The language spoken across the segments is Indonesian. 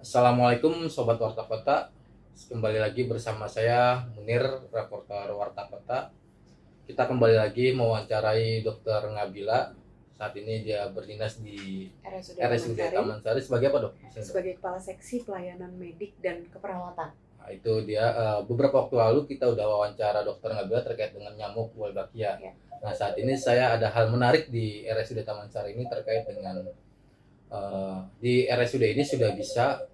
Assalamualaikum Sobat Warta Kota. Kembali lagi bersama saya Munir, reporter Warta Kota. Kita kembali lagi mewawancarai Dokter Ngabila. Saat ini dia berdinas di RSUD Taman Sari sebagai apa, Dok? Sebagai Kepala Seksi Pelayanan Medik dan Keperawatan. Nah, itu dia. Beberapa waktu lalu kita udah wawancara Dokter Ngabila terkait dengan nyamuk Wolbachia. Ya. Nah, saat ini saya ada hal menarik di RSUD Taman Sari ini terkait dengan di RSUD ini sudah bisa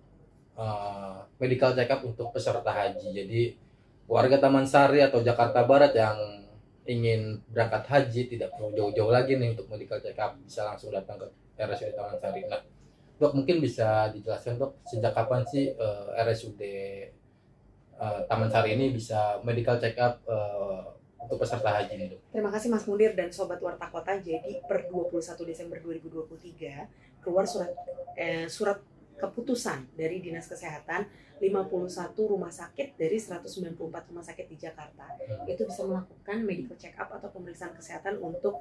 medical check up untuk peserta haji. Jadi warga Taman Sari atau Jakarta Barat yang ingin berangkat haji tidak perlu jauh-jauh lagi nih untuk medical check up, bisa langsung datang ke RSUD Taman Sari. Nah, Dok, mungkin bisa dijelaskan, Dok, sejak kapan sih RSUD Taman Sari ini bisa medical check up untuk peserta haji nih, Dok? Terima kasih Mas Munir dan Sobat Warta Kota. Jadi per 21 Desember 2023 keluar surat keputusan dari Dinas Kesehatan 51 rumah sakit dari 194 rumah sakit di Jakarta itu bisa melakukan medical check up atau pemeriksaan kesehatan untuk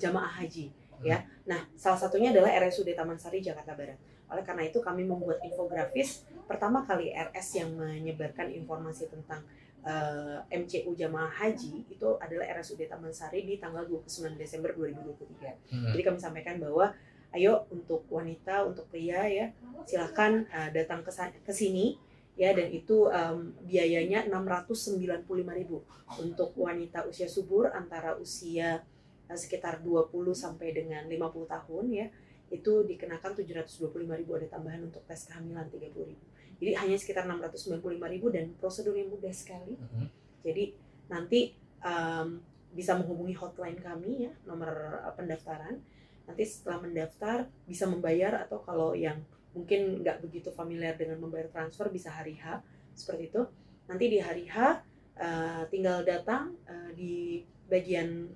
jamaah haji, ya. Nah, salah satunya adalah RSUD Taman Sari Jakarta Barat. Oleh karena itu kami membuat infografis pertama kali RS yang menyebarkan informasi tentang MCU jamaah haji itu adalah RSUD Taman Sari di tanggal 29 Desember 2023. Jadi kami sampaikan bahwa ayo untuk wanita, untuk pria ya, silakan datang ke sini ya, dan itu biayanya 695.000 untuk wanita usia subur antara usia sekitar 20 sampai dengan 50 tahun ya. Itu dikenakan 725.000, ada tambahan untuk tes kehamilan 30.000. Jadi hanya sekitar 695.000 dan prosedurnya mudah sekali. Jadi nanti bisa menghubungi hotline kami ya, nomor pendaftaran. Nanti setelah mendaftar bisa membayar, atau kalau yang mungkin nggak begitu familiar dengan membayar transfer bisa hari H seperti itu. Nanti di hari H tinggal datang di bagian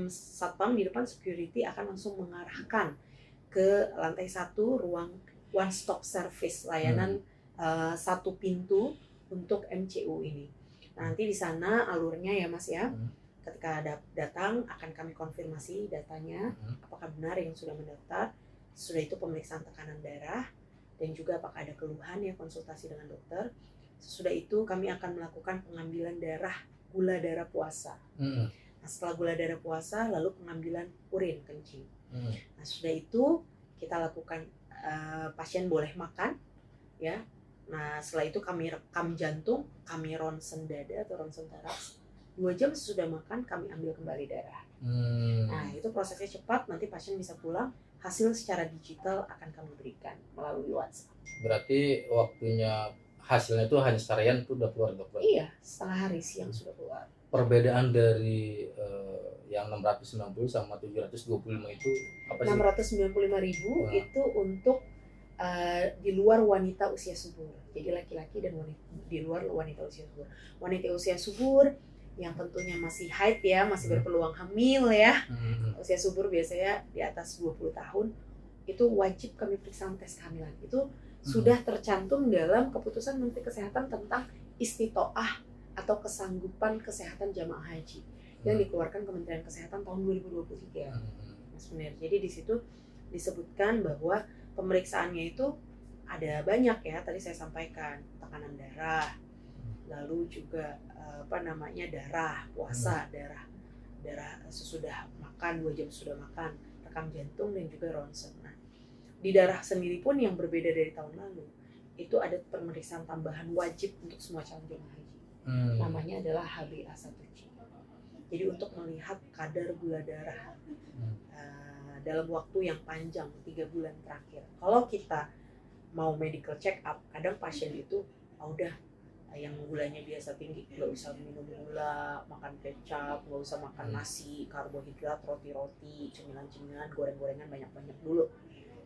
satpam di depan security akan langsung mengarahkan ke lantai 1 ruang one stop service, layanan satu pintu untuk MCU ini. Nah, nanti di sana alurnya ya Mas ya. Ketika datang akan kami konfirmasi datanya, apakah benar yang sudah mendaftar. Sudah itu pemeriksaan tekanan darah dan juga apakah ada keluhan ya, konsultasi dengan dokter. Sesudah itu kami akan melakukan pengambilan gula darah puasa. Nah, setelah gula darah puasa lalu pengambilan urin kencing. Nah, sudah itu kita lakukan pasien boleh makan ya. Nah, setelah itu kami rekam jantung, kami ronsen dada atau ronsen toraks. 2 jam sesudah makan kami ambil kembali darah. Nah, itu prosesnya cepat, nanti pasien bisa pulang. Hasil secara digital akan kami berikan melalui WhatsApp. Berarti hasilnya itu hanya seharian itu udah keluar, Dok? Iya, setengah hari siang sudah keluar. Perbedaan dari yang 690 sama 725 itu apa sih? 695.000 itu untuk di luar wanita usia subur. Jadi laki-laki dan di luar wanita usia subur. Wanita usia subur yang tentunya masih haid ya, masih berpeluang hamil ya. Usia subur biasanya di atas 20 tahun itu wajib kami periksa tes kehamilan. Itu sudah tercantum dalam keputusan Menteri Kesehatan tentang istitoah atau kesanggupan kesehatan jamaah haji yang dikeluarkan Kementerian Kesehatan tahun 2023. Mas Munir. Jadi di situ disebutkan bahwa pemeriksaannya itu ada banyak ya, tadi saya sampaikan tekanan darah, lalu juga darah puasa, darah sesudah makan, 2 jam sesudah makan, rekam jantung dan juga ronsen. Nah, di darah sendiri pun yang berbeda dari tahun lalu, itu ada pemeriksaan tambahan wajib untuk semua calon jemaah haji. Namanya adalah HbA1c. Jadi untuk melihat kadar gula darah dalam waktu yang panjang, 3 bulan terakhir. Kalau kita mau medical check up, kadang pasien itu udah yang gulanya biasa tinggi, nggak usah minum gula, makan kecap, nggak usah makan nasi, karbohidrat, roti-roti, cemilan-cemilan, goreng-gorengan banyak-banyak dulu.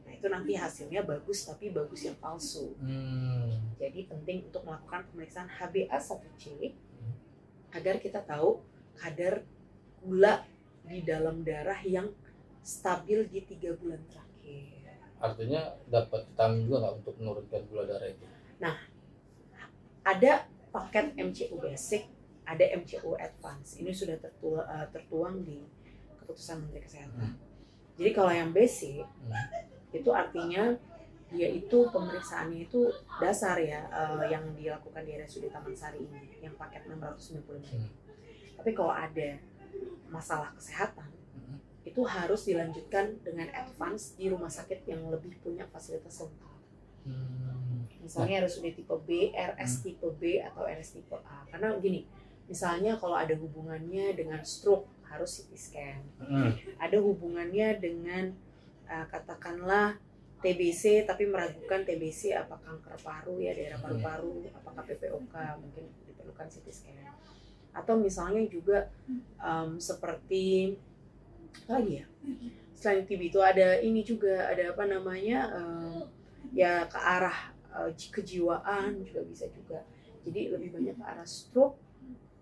Nah, itu nanti hasilnya bagus, tapi bagus yang palsu. Jadi penting untuk melakukan pemeriksaan HbA1c agar kita tahu kadar gula di dalam darah yang stabil di 3 bulan terakhir. Artinya dapat vitamin juga nggak untuk menurunkan gula darah itu? Nah, ada paket MCU basic, ada MCU advance. Ini sudah tertuang di keputusan Menteri Kesehatan. Jadi kalau yang basic itu artinya dia itu pemeriksaannya itu dasar ya, yang dilakukan di RSUD Taman Sari ini yang paket 695. Tapi kalau ada masalah kesehatan itu harus dilanjutkan dengan advance di rumah sakit yang lebih punya fasilitas lengkap. Misalnya RSUD tipe B, RS tipe B atau RS tipe A. Karena gini, misalnya kalau ada hubungannya dengan stroke harus CT scan. Ada hubungannya dengan katakanlah TBC tapi meragukan TBC apa kanker paru ya, daerah paru-paru, apakah PPOK, mungkin diperlukan CT scan. Atau misalnya juga seperti apa lagi ya? Selain TB itu ada ini juga, ada apa namanya, ya ke arah kejiwaan juga bisa juga. Jadi lebih banyak ke arah stroke,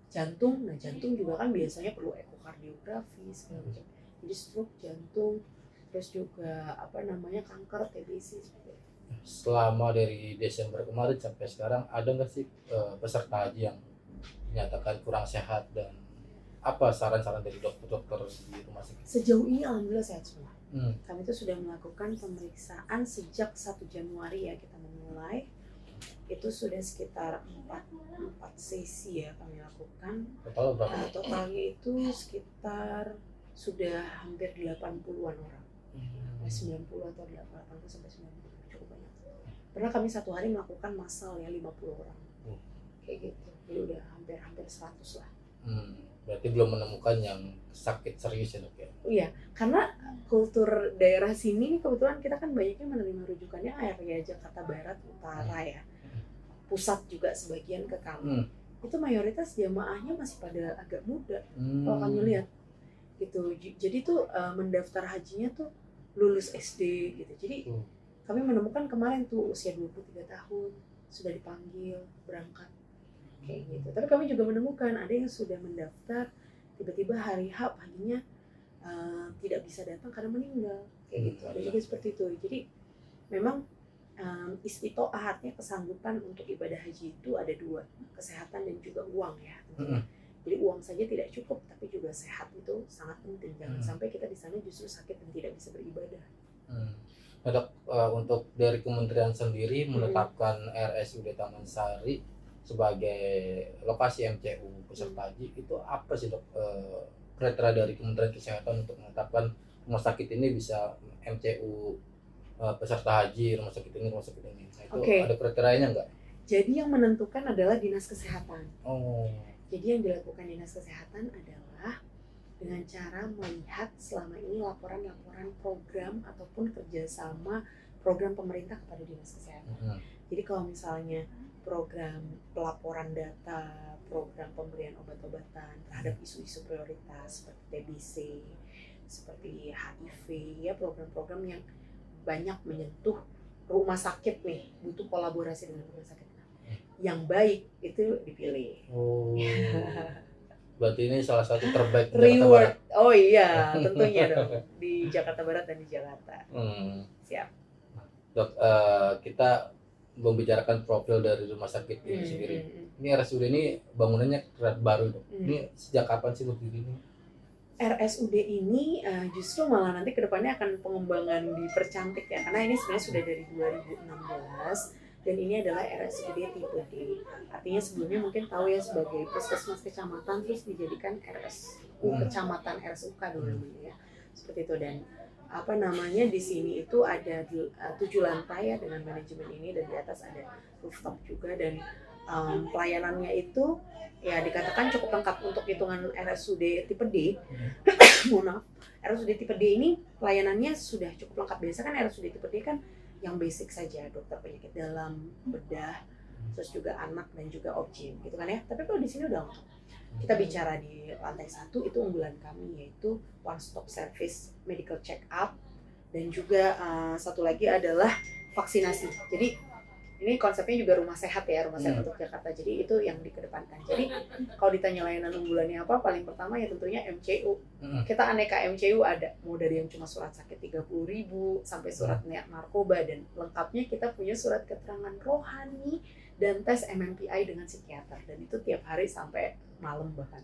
jantung. Nah jantung juga kan biasanya perlu ekokardiografi segala macam. Jadi stroke, jantung, terus juga apa namanya kanker, TBC seperti itu. Selama dari Desember kemarin sampai sekarang ada nggak sih peserta haji yang dinyatakan kurang sehat, dan apa saran-saran dari dokter-dokter di rumah sakit? Sejauh ini alhamdulillah sehat semua. Kami itu sudah melakukan pemeriksaan sejak 1 Januari ya kita memulai. Itu sudah sekitar 4 sesi ya kami lakukan. Total berapa? Totalnya itu sekitar sudah hampir 80-an orang. 90 atau 80 sampai 90, cukup banyak. Pernah kami satu hari melakukan massal ya 50 orang. Kayak gitu. Jadi udah hampir 100 lah. Berarti belum menemukan yang sakit serius ya dok ya? Iya, karena kultur daerah sini nih kebetulan kita kan banyaknya menerima rujukannya area Jakarta Barat, Utara ya. Pusat juga sebagian ke kami. Itu mayoritas jamaahnya masih pada agak muda. Kalau kami lihat gitu. Jadi tuh mendaftar hajinya tuh lulus SD gitu. Jadi kami menemukan kemarin tuh usia 23 tahun sudah dipanggil berangkat kayak gitu. Tapi kami juga menemukan ada yang sudah mendaftar tiba-tiba hari H paginya tidak bisa datang karena meninggal kayak gitu. Ada juga seperti itu. Jadi memang istitoah, artinya kesanggupan untuk ibadah haji itu ada 2, kesehatan dan juga uang ya. Jadi uang saja tidak cukup, tapi juga sehat itu sangat penting. Jangan sampai kita di sana justru sakit dan tidak bisa beribadah. Nah dok, untuk dari kementerian sendiri menetapkan RSUD Taman Sari sebagai lokasi MCU peserta haji, itu apa sih dok kriteria dari Kementerian Kesehatan untuk menetapkan rumah sakit ini bisa MCU peserta haji, rumah sakit ini. Nah itu ada kriterianya nggak? Jadi yang menentukan adalah Dinas Kesehatan. Jadi yang dilakukan Dinas Kesehatan adalah dengan cara melihat selama ini laporan-laporan program ataupun kerjasama program pemerintah kepada Dinas Kesehatan. Jadi kalau misalnya program pelaporan data, program pemberian obat-obatan terhadap isu-isu prioritas seperti TBC, seperti HIV, ya program-program yang banyak menyentuh rumah sakit nih, butuh kolaborasi dengan rumah sakit. Yang baik itu dipilih. Berarti ini salah satu terbaik di Jakarta Barat. Oh iya, tentunya dong di Jakarta Barat dan di Jakarta. Siap. Dok, kita membicarakan profil dari rumah sakit ini sendiri. Ini RSUD ini bangunannya baru dok. Ini sejak kapan sih berdiri? RSUD ini justru malah nanti kedepannya akan pengembangan dipercantik ya, karena ini sebenarnya sudah dari 2016 dan ini adalah RSUD tipe D. Artinya sebelumnya mungkin tahu ya sebagai puskesmas kecamatan terus dijadikan RSU kecamatan, RSUK dulu namanya ya, seperti itu. Dan apa namanya di sini itu ada 7 lantai ya dengan manajemen ini, dan di atas ada rooftop juga, dan pelayanannya itu ya dikatakan cukup lengkap untuk hitungan RSUD tipe D. Mohon maaf, RSUD tipe D ini pelayanannya sudah cukup lengkap. Biasa kan RSUD tipe D kan yang basic saja, dokter penyakit dalam, bedah, terus juga anak dan juga obgyn gitu kan ya. Tapi kalau di sini udah lengkap. Kita bicara di lantai 1 itu unggulan kami, yaitu one stop service medical check up, dan juga satu lagi adalah vaksinasi. Jadi ini konsepnya juga rumah sehat ya, rumah sehat untuk Jakarta. Jadi itu yang dikedepankan. Jadi kalau ditanya layanan unggulannya apa, paling pertama ya tentunya MCU. Kita aneka MCU ada, mau dari yang cuma surat sakit 30.000 sampai surat narkoba, dan lengkapnya kita punya surat keterangan rohani dan tes MMPI dengan psikiater, dan itu tiap hari sampai malam bahkan.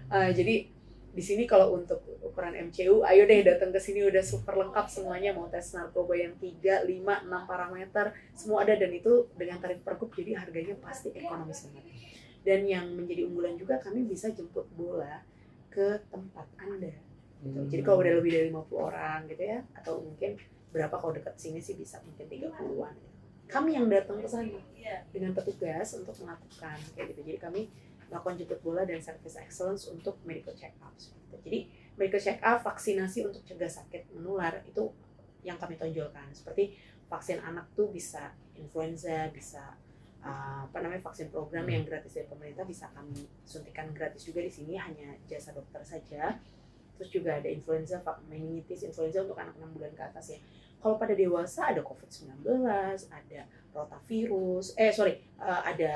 Jadi di sini kalau untuk ukuran MCU, ayo deh datang ke sini, udah super lengkap semuanya, mau tes narkoba yang 3, 5, 6 parameter semua ada, dan itu dengan tarif per gub, jadi harganya pasti ekonomis banget. Dan yang menjadi unggulan juga, kami bisa jemput bola ke tempat Anda gitu. Jadi kalau udah lebih dari 50 orang gitu ya, atau mungkin berapa, kalau dekat sini sih bisa mungkin 30-an gitu. Kami yang datang ke sana dengan petugas untuk melakukan kayak gitu. Jadi kami melakukan jemput bola dan service excellence untuk medical check up. Jadi medical check up, vaksinasi untuk cegah sakit menular itu yang kami tonjolkan. Seperti vaksin anak tuh bisa influenza, bisa vaksin program yang gratis dari pemerintah, bisa kami suntikan gratis juga di sini, hanya jasa dokter saja. Terus juga ada influenza, meningitis influenza untuk anak 6 bulan ke atas ya. Kalau pada dewasa ada COVID-19, ada rotavirus, ada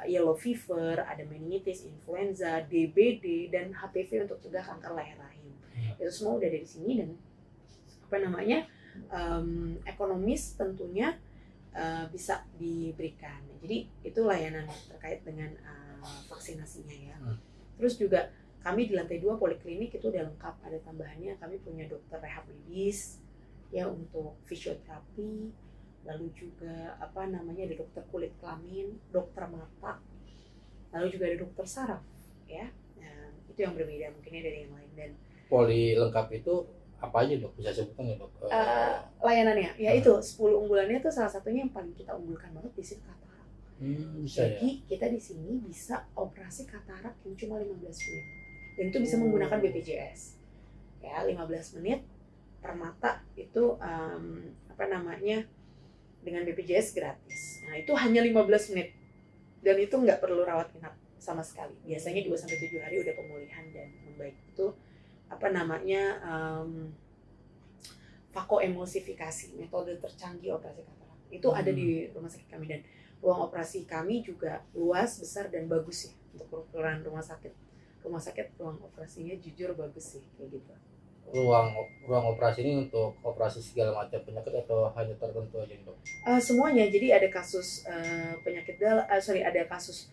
yellow fever, ada meningitis, influenza, DBD, dan HPV untuk cegah kanker leher rahim. Itu semua udah dari sini, dan ekonomis tentunya bisa diberikan. Jadi itu layanan terkait dengan vaksinasinya ya. Terus juga kami di lantai 2 poliklinik itu udah lengkap, ada tambahannya kami punya dokter rehab medis ya untuk fisioterapi, lalu juga ada dokter kulit kelamin, dokter mata, lalu juga ada dokter saraf ya. Nah, itu yang berbeda mungkinnya dari yang lain. Dan poli lengkap itu apa aja dok, bisa sebutkan ya dok? Layanannya ya itu 10 unggulannya itu salah satunya yang paling kita unggulkan banget di sini katarak. Jadi ya, kita di sini bisa operasi katarak yang cuma 15 menit, dan itu bisa menggunakan BPJS ya. 15 menit per mata itu dengan BPJS gratis. Nah itu hanya 15 menit, dan itu nggak perlu rawat inap sama sekali. Biasanya 2-7 hari udah pemulihan dan membaik. Itu fakoemulsifikasi, metode tercanggih operasi katarak. Itu ada di rumah sakit kami, dan ruang operasi kami juga luas, besar, dan bagus ya untuk ukuran rumah sakit. Rumah sakit ruang operasinya jujur bagus sih kayak gitu. Ruang operasi ini untuk operasi segala macam penyakit atau hanya tertentu aja dok? Semuanya. Jadi ada kasus ada kasus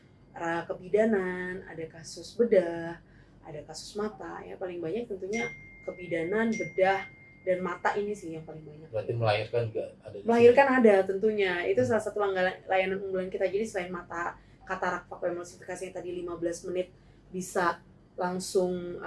kebidanan, ada kasus bedah, ada kasus mata ya. Paling banyak tentunya kebidanan, bedah, dan mata ini sih yang paling banyak. Berarti melahirkan juga ada? Melahirkan ada tentunya. Itu salah satu layanan unggulan kita. Jadi selain mata, katarak, fakoemulsifikasi yang tadi 15 menit bisa langsung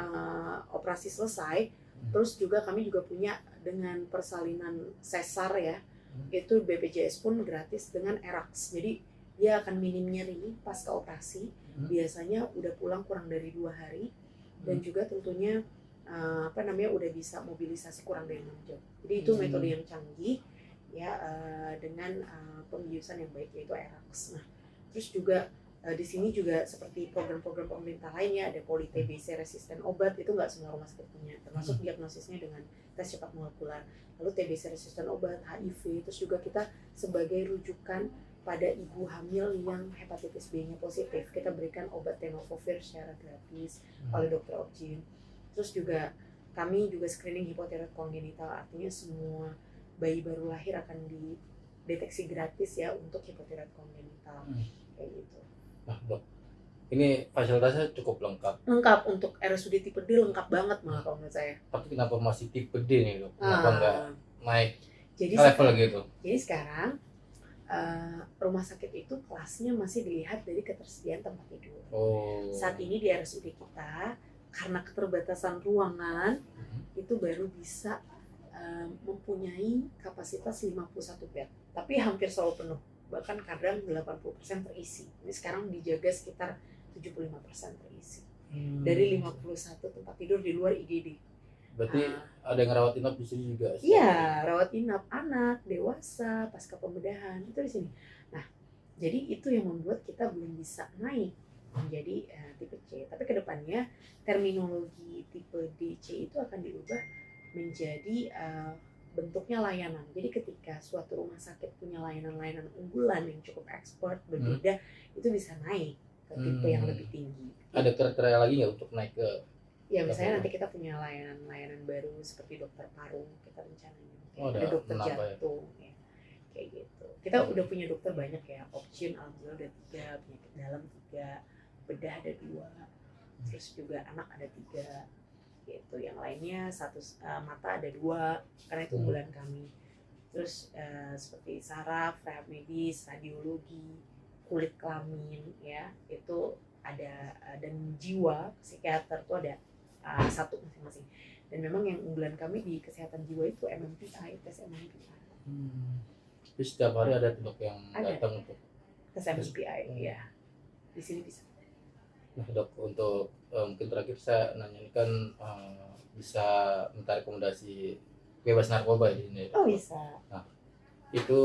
operasi selesai. Terus juga kami juga punya dengan persalinan sesar ya, itu BPJS pun gratis dengan ERAX. Jadi dia akan minim nyeri pasca operasi, biasanya udah pulang kurang dari 2 hari, dan juga tentunya udah bisa mobilisasi kurang dari 6 jam. Jadi itu metode yang canggih ya, dengan pembiusan yang baik, yaitu ERAX. Nah terus juga di sini juga seperti program-program pemerintah lainnya, ada poli TBC resisten obat, itu nggak semua rumah sakit punya, termasuk diagnosisnya dengan tes cepat molekuler, lalu TBC resisten obat, HIV. Terus juga kita sebagai rujukan pada ibu hamil yang hepatitis B-nya positif, kita berikan obat tenofovir secara gratis oleh dokter Objin. Terus juga kami juga screening hipotiroid kongenital, artinya semua bayi baru lahir akan dideteksi gratis ya untuk hipotiroid kongenital kayak gitu. Nah dok, ini fasilitasnya cukup lengkap. Lengkap untuk RSUD tipe D, lengkap banget malah kalau menurut saya. Tapi kenapa masih tipe D nih dok? Kenapa nggak naik level gitu? Jadi sekarang rumah sakit itu kelasnya masih dilihat dari ketersediaan tempat tidur. Saat ini di RSUD kita, karena keterbatasan ruangan, itu baru bisa mempunyai kapasitas 51 bed, tapi hampir selalu penuh, bahkan kadang 80% terisi. Ini sekarang dijaga sekitar 75% terisi dari 51 tempat tidur di luar IGD. Berarti ada yang rawat inap di sini juga? Iya, rawat inap anak, dewasa, pasca pembedahan itu di sini. Nah, jadi itu yang membuat kita belum bisa naik menjadi tipe C. Tapi kedepannya terminologi tipe DC itu akan diubah menjadi bentuknya layanan. Jadi ketika suatu rumah sakit punya layanan-layanan unggulan yang cukup ekspor, berbeda, itu bisa naik ke tipe yang lebih tinggi. Ada kriteria lagi nggak untuk naik ke? Ya misalnya nanti kita punya layanan-layanan baru seperti dokter paru, kita rencananya ada dokter jantung ya, kayak gitu. Kita udah punya dokter banyak ya, Option alhamdulillah ada 3, penyakit dalam 3, bedah ada 2, terus juga anak ada 3. gitu. Yang lainnya satu mata ada 2 karena itu unggulan kami. Terus seperti saraf, rehab medis, radiologi, kulit kelamin ya itu ada, dan jiwa psikiater tuh ada 1 masing-masing. Dan memang yang unggulan kami di kesehatan jiwa itu MMPI, tes MMPI. Jadi setiap hari ada tuh dok yang Ada. datang untuk Tes MMPI ya. Di sini bisa. Nah dok, untuk mungkin terakhir saya nanya ini kan bisa minta rekomendasi bebas narkoba di sini. Oh bisa. Nah itu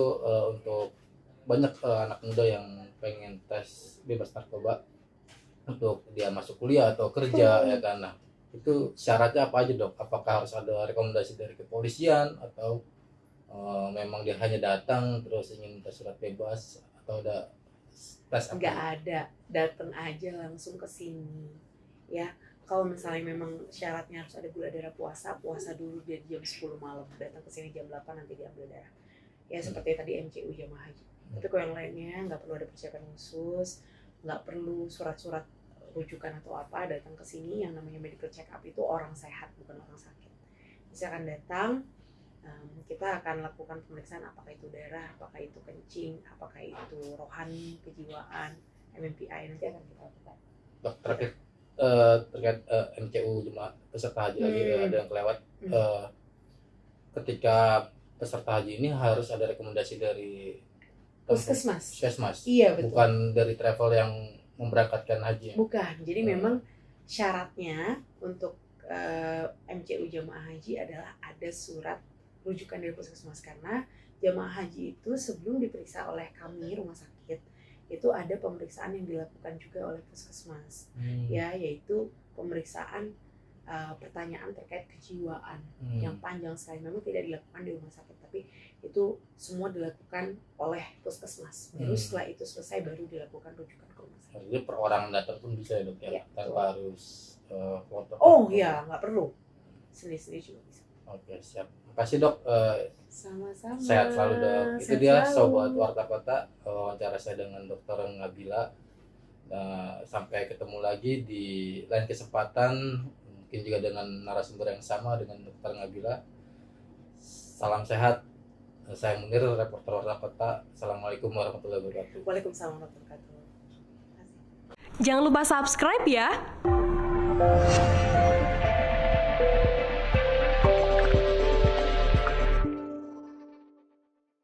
untuk banyak anak muda yang pengen tes bebas narkoba untuk dia masuk kuliah atau kerja ya kan. Nah itu syaratnya apa aja dok? Apakah harus ada rekomendasi dari kepolisian atau memang dia hanya datang terus ingin minta surat bebas atau ada tes apa? Nggak ada, datang aja langsung ke sini ya. Kalau misalnya memang syaratnya harus ada gula darah puasa dulu dari jam 10 malam, datang ke sini jam 8 nanti diambil darah ya, seperti tadi MCU jamaah haji. Tapi kalau yang lainnya nggak perlu ada persiapan khusus, nggak perlu surat-surat rujukan atau apa, datang ke sini. Yang namanya medical check up itu orang sehat bukan orang sakit. Misalkan datang, kita akan lakukan pemeriksaan apakah itu darah, apakah itu kencing, apakah itu rohani, kejiwaan, MMPI, nanti akan kita lakukan. Dok, terakhir terkait MCU jemaah peserta haji lagi ada yang kelewat. Ketika peserta haji ini harus ada rekomendasi dari Puskesmas. Iya betul. Bukan dari travel yang memberangkatkan haji. Bukan. Jadi memang syaratnya untuk MCU jamaah haji adalah ada surat rujukan dari puskesmas, karena jamaah haji itu sebelum diperiksa oleh kami rumah sakit itu ada pemeriksaan yang dilakukan juga oleh puskesmas ya, yaitu pemeriksaan pertanyaan terkait kejiwaan yang panjang sekali. Memang tidak dilakukan di rumah sakit, tapi itu semua dilakukan oleh puskesmas. Baru setelah itu selesai baru dilakukan rujukan ke rumah sakit. Jadi per orang datang pun bisa ya dok ya, tanpa harus foto. Oh iya, nggak perlu. Sendiri-sendiri juga bisa. Oke, siap. Makasih dok. Sama-sama. Sehat selalu dok. Itu dia sobat Warta Kota, wawancara saya dengan Dr. Ngabila. Sampai ketemu lagi di lain kesempatan, mungkin juga dengan narasumber yang sama dengan Dr. Ngabila. Salam sehat. Saya Munir, reporter Warta Kota. Assalamualaikum warahmatullahi wabarakatuh. Waalaikumsalam warahmatullahi wabarakatuh. Jangan lupa subscribe ya.